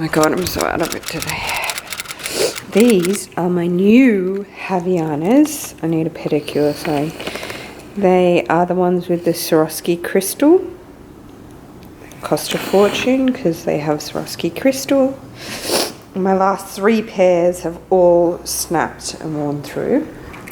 My God, I'm so out of it today. These are my new Havaianas. I need a pedicure, sorry. They are the ones with the Swarovski crystal. They cost a fortune because they have Swarovski crystal. My last 3 pairs have all snapped and worn through.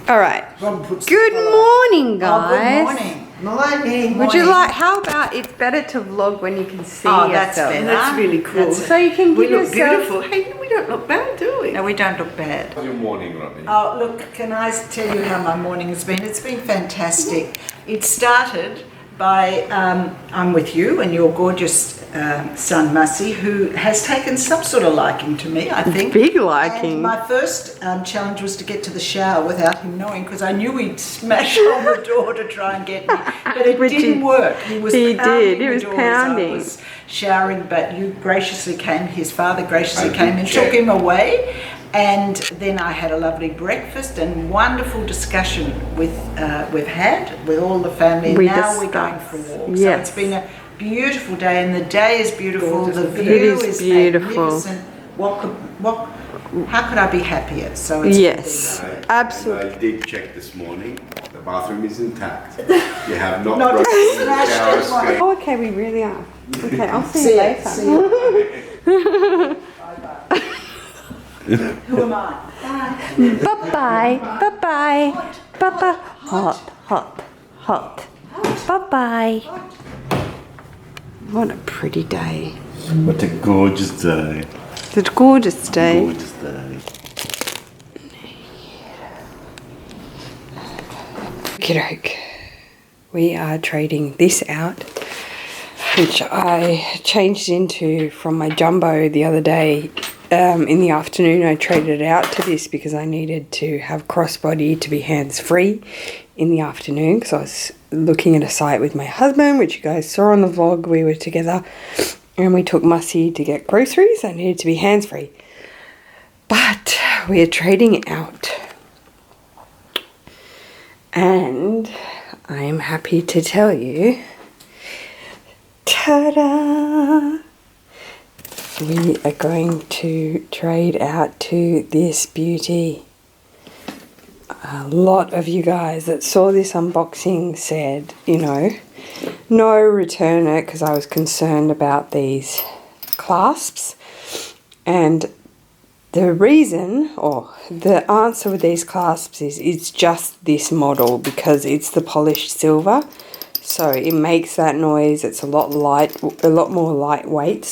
All right. Good morning, guys. Oh, good morning. Morning. Would you like? How about it's better to vlog when you can see yourself? That's better. That's really cool. So you can give yourself. Beautiful. Hey, we don't look bad, do we? No, we don't look bad. How's your morning, Robbie? Oh, look, can I tell you how my morning has been? It's been fantastic. It started by, I'm with you and your gorgeous son, Massey, who has taken some sort of liking to me, I think. Big liking. And my first challenge was to get to the shower without him knowing, because I knew he'd smash on the door to try and get me. But it didn't work. He was pounding the door as I was showering, but you graciously came, his father graciously came and took him away. And then I had a lovely breakfast and wonderful discussion we've had with all the family. Now we're going for a walk. Yes. So it's been a beautiful day, and the day is beautiful. The view is beautiful. Magnificent. How could I be happier? So it's absolutely. I did check this morning. The bathroom is intact. You have not broken the shower screen. Oh, okay, we really are. Okay, I'll see you later. See you. Bye-bye. Who am I? Bye-bye. Bye-bye. Bye-bye. Hot. Bye-bye. What a pretty day. What a gorgeous day. It's a gorgeous day. Gorgeous day. Okey-doke. We are trading this out, which I changed into from my jumbo the other day. In the afternoon I traded it out to this because I needed to have crossbody to be hands-free in the afternoon, because I was looking at a site with my husband, which you guys saw on the vlog. We were together and we took Mussy to get groceries. I needed to be hands-free. But we are trading it out. And I am happy to tell you, ta-da! We are going to trade out to this beauty. A lot of you guys that saw this unboxing said, you know, no, return it, because I was concerned about these clasps. And the reason, or the answer with these clasps is it's just this model because it's the polished silver. So it makes that noise. It's a lot more lightweight,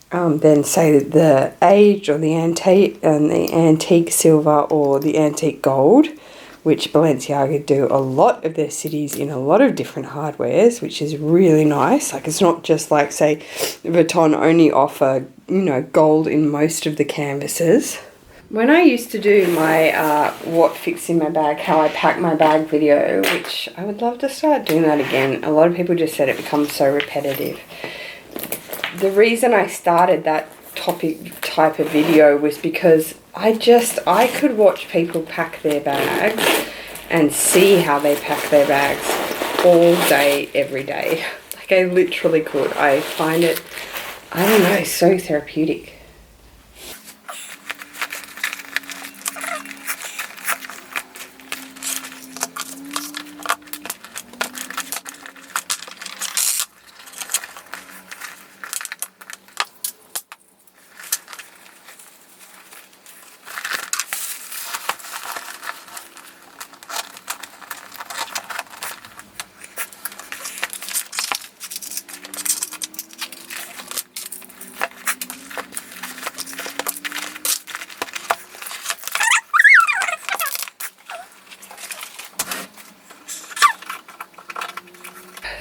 than say the age or the antique silver or the antique gold, which Balenciaga do a lot of their cities in a lot of different hardwares, which is really nice. Like, it's not just like, say, Vuitton only offer, you know, gold in most of the canvases. When I used to do my what fits in my bag, how I pack my bag video, which I would love to start doing that again. A lot of people just said it becomes so repetitive. The reason I started that type of video was because I could watch people pack their bags and see how they pack their bags all day, every day. Like, I literally could. I find it, I don't know, so therapeutic.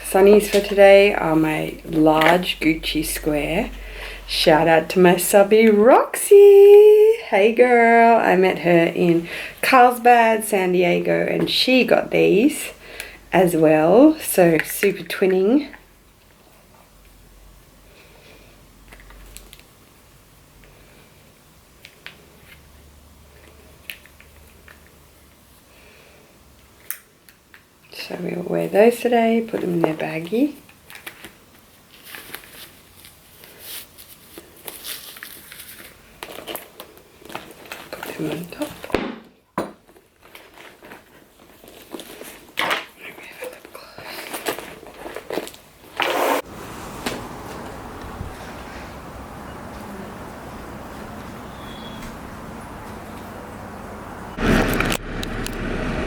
Sunnies for today are my large Gucci square. Shout out to my subby Roxy. Hey girl, I met her in Carlsbad, San Diego, and she got these as well. So super twinning. So we'll wear those today, put them in their baggie. bottom and top.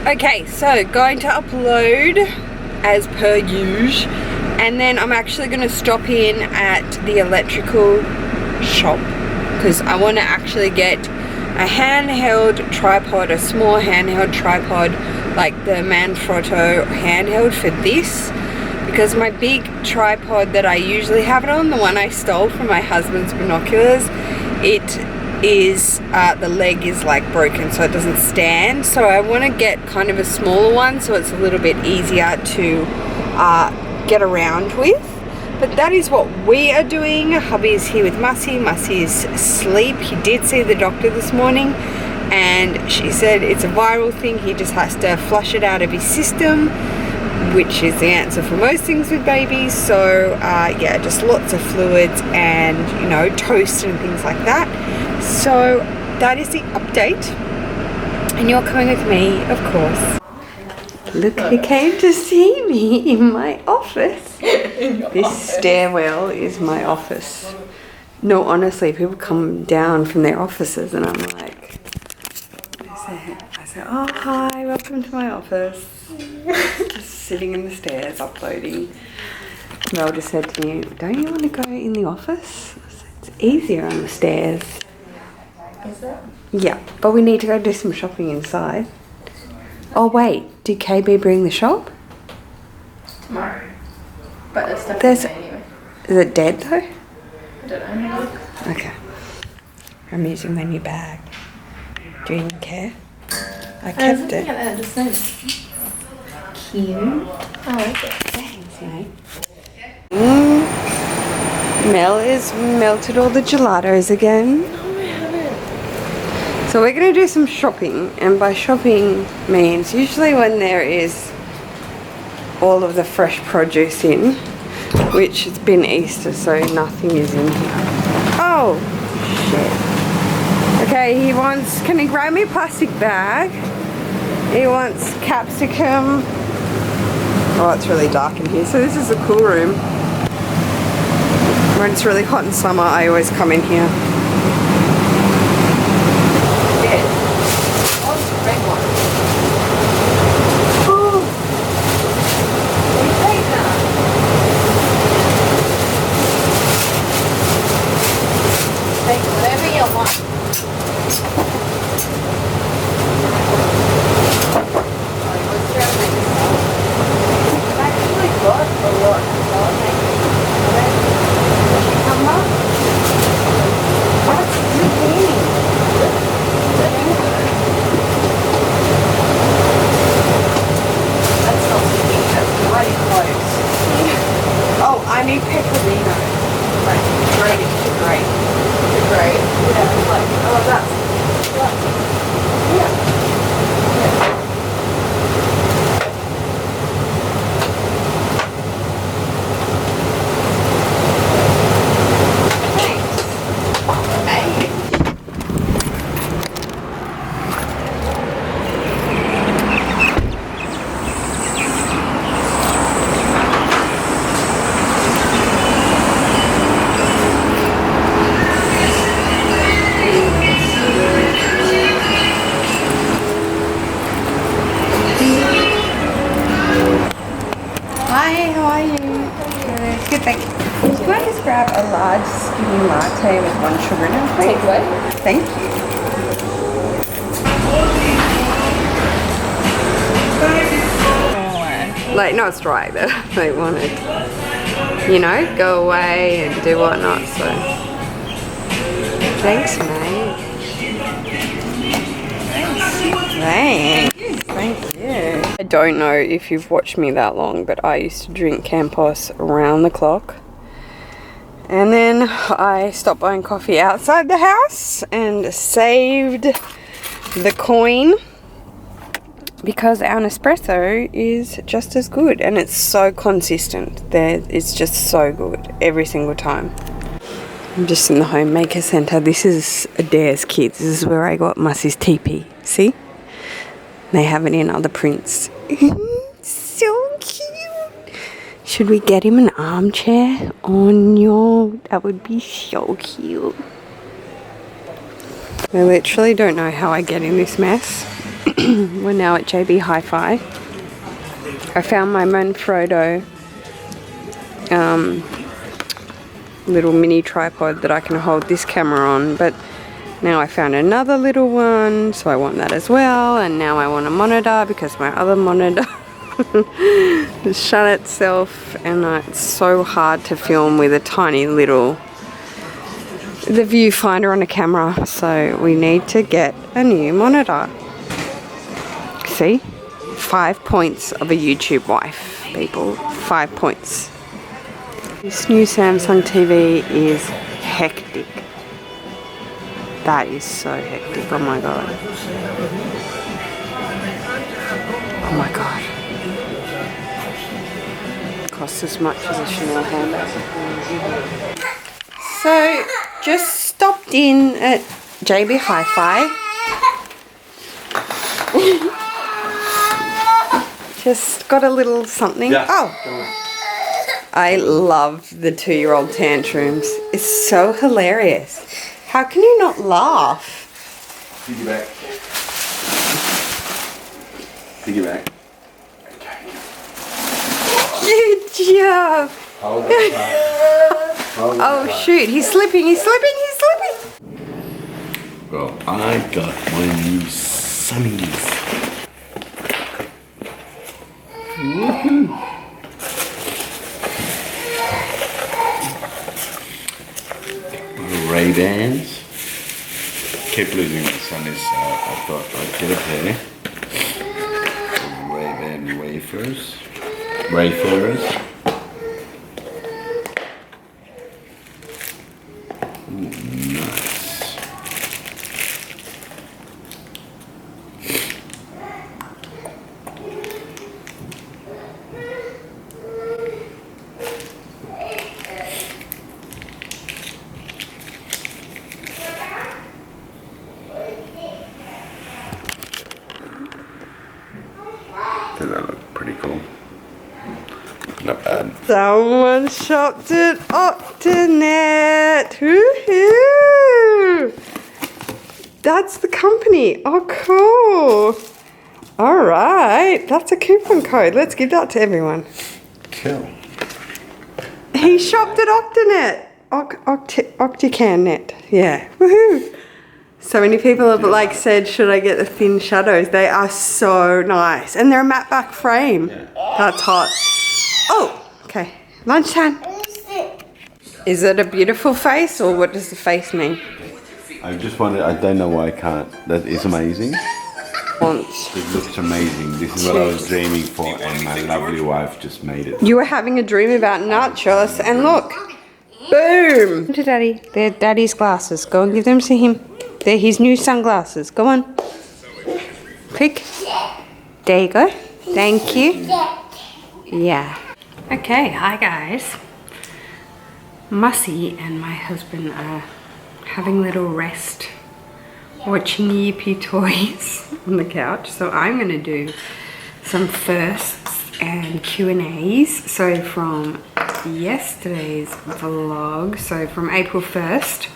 Okay, so going to upload as per usual, and then I'm actually going to stop in at the electrical shop because I want to actually get a handheld tripod, a small handheld tripod like the Manfrotto handheld for this, because my big tripod that I usually have it on, the one I stole from my husband's binoculars, it is the leg is like broken, so it doesn't stand. So I want to get kind of a smaller one so it's a little bit easier to get around with. But that is what we are doing. Hubby is here with Mussy. Mussy is asleep. He did see the doctor this morning and she said it's a viral thing. He just has to flush it out of his system, which is the answer for most things with babies. So yeah, just lots of fluids and, you know, toast and things like that. So that is the update, and you're coming with me, of course. Look who came to see me in my office. This stairwell is my office. No, honestly, people come down from their offices and I'm like, I say, oh hi, welcome to my office. Just sitting in the stairs uploading. Mel just said to me, don't you want to go in the office? I said, it's easier on the stairs. Is it? Yeah, but we need to go do some shopping inside. Oh wait, did KB bring the shop? Tomorrow. But it's There's- definitely anyway. Is it dead though? I don't know. Okay. I'm using my new bag. Do you even care? I kept it. At that, just nice. Cute. I like it. Thanks, mate. Mel is melted all the gelatos again. So we're going to do some shopping, and by shopping means usually when there is all of the fresh produce in, which it's been Easter so nothing is in here. Oh shit. Okay, he wants, can he grab me a plastic bag? He wants capsicum. Oh, it's really dark in here, so this is the cool room. When it's really hot in summer I always come in here. I need pecorino. Like, grating to grate. To grate? Yeah, like, oh, that's, yeah. Grab a large skinny latte with 1 sugar in it, please. Takeaway? Thank you. Like, not strike, but they wanted, you know, go away and do whatnot, so. Thanks, mate. Thanks. Thank you. I don't know if you've watched me that long, but I used to drink Campos around the clock. And then I stopped buying coffee outside the house and saved the coin because our Nespresso is just as good and it's so consistent. It's just so good every single time. I'm just in the homemaker centre. This is Adair's kids. This is where I got Mussie's teepee. See? They have it in other prints. So cute. Should we get him an armchair? Oh no, that would be so cute. I literally don't know how I get in this mess. We're now at JB Hi-Fi. I found my Manfrotto little mini tripod that I can hold this camera on, but now I found another little one, so I want that as well. And now I want a monitor because my other monitor has shut itself, and it's so hard to film with a tiny little the viewfinder on a camera, so we need to get a new monitor. See? 5 points of a YouTube wife, people. 5 points. This new Samsung TV is hectic. That is so hectic. Oh my god. Oh my god. Costs as much as a Chanel handbag. So, just stopped in at JB Hi-Fi. Just got a little something. Yeah. Oh! I love the 2-year-old tantrums. It's so hilarious. How can you not laugh? Piggyback. Piggyback. Good job. Oh shoot, he's slipping, he's slipping, he's slipping. Well, I got my new sunnies. Woohoo! Ray-Bans. Kept losing my sunnies, so I thought I'd get a pair. Ray-Ban Wayfarers. Ooh, nice. Does that look pretty cool? Not bad. Someone shopped at Octanet. Woohoo! That's the company. Oh, cool. All right. That's a coupon code. Let's give that to everyone. Cool. He shopped at Octanet. Octicannet. Yeah. Woohoo. So many people have like said, should I get the thin shadows? They are so nice. And they're a matte back frame. Yeah. That's hot. Oh, okay. Lunchtime. Is it a beautiful face, or what does the face mean? I just wanted, I don't know why I can't. That is amazing. Once. It looks amazing. This is what I was dreaming for, and my lovely wife just made it. You were having a dream about nachos, and look. Boom! To Daddy. They're Daddy's glasses. Go and give them to him. They're his new sunglasses. Go on. Quick. There you go. Thank you. Yeah. Okay, hi guys. Mussie and my husband are having a little rest, watching Yippee Toys on the couch. So I'm going to do some firsts and Q&As. So from yesterday's vlog, so from April 1st,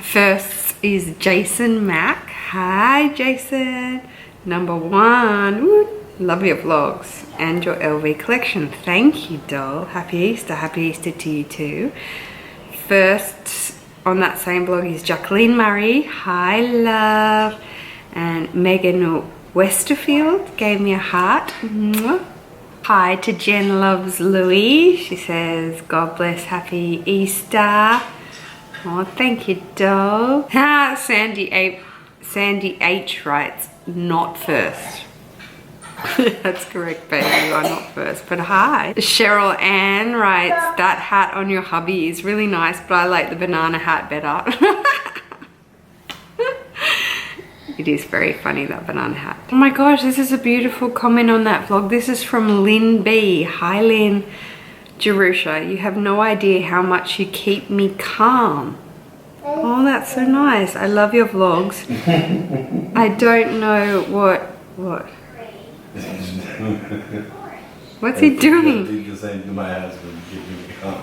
firsts is Jason Mack. Hi Jason, #1. Woo. Love your vlogs and your LV collection. Thank you, doll. Happy Easter to you too. First on that same blog is Jacqueline Murray. Hi love. And Megan Westerfield gave me a heart. Mwah. Hi to Jen Loves Louis. She says, God bless, happy Easter. Oh, thank you, doll. Sandy H writes, not first. That's correct, baby. You are not first, but hi. Cheryl Ann writes, that hat on your hubby is really nice, but I like the banana hat better. It is very funny, that banana hat. Oh my gosh, this is a beautiful comment on that vlog. This is from Lynn B. Hi, Lynn. Jerusha, you have no idea how much you keep me calm. Oh, that's so nice. I love your vlogs. I don't know what. What's he doing? I did the same to my husband. Keep me calm.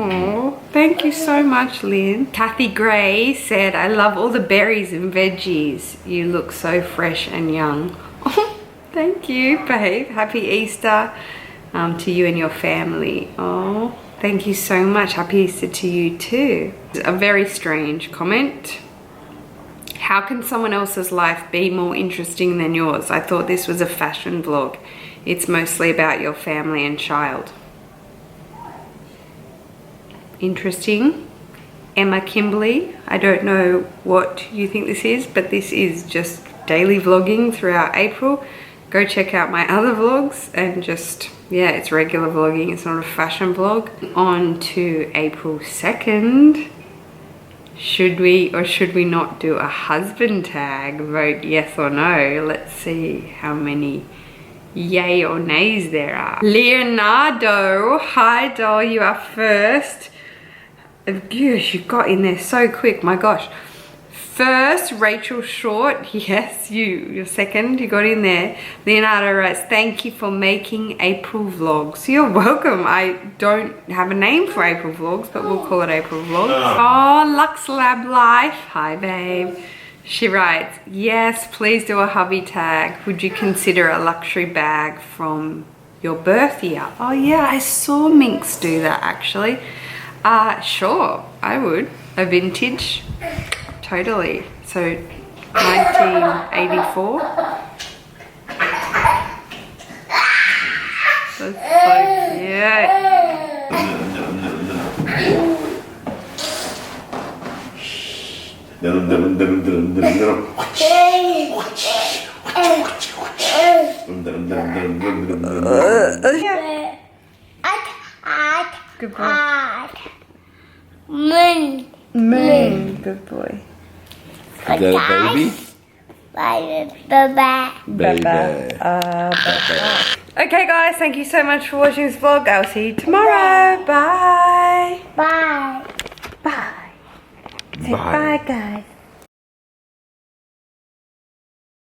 Oh, thank you so much, Lynn. Kathy Gray said, I love all the berries and veggies. You look so fresh and young. Oh, thank you, babe. Happy Easter to you and your family. Oh, thank you so much. Happy Easter to you too. A very strange comment. How can someone else's life be more interesting than yours? I thought this was a fashion vlog. It's mostly about your family and child. Interesting. Emma Kimberley, I don't know what you think this is, but this is just daily vlogging throughout April. Go check out my other vlogs and just, yeah, it's regular vlogging. It's not a fashion vlog. On to April 2nd. Should we or should we not do a husband tag? Vote yes or no. Let's see how many yay or nays there are. Leonardo, hi doll, you are first. Gosh, you got in there so quick, my gosh. First, Rachel Short, yes, you're second, you got in there. Leonardo writes, thank you for making April vlogs. You're welcome. I don't have a name for April vlogs, but we'll call it April vlogs. Oh, Lux Lab Life, hi babe. She writes, yes, please do a hubby tag. Would you consider a luxury bag from your birth year? Oh yeah, I saw Minx do that actually. Sure, I would. A vintage, totally. So 1984. That's so cute. Good boy. Moon. Good boy. Is that a baby? Baby. Okay guys, thank you so much for watching this vlog. I'll see you tomorrow. Bye. Bye. Bye. Say bye guys.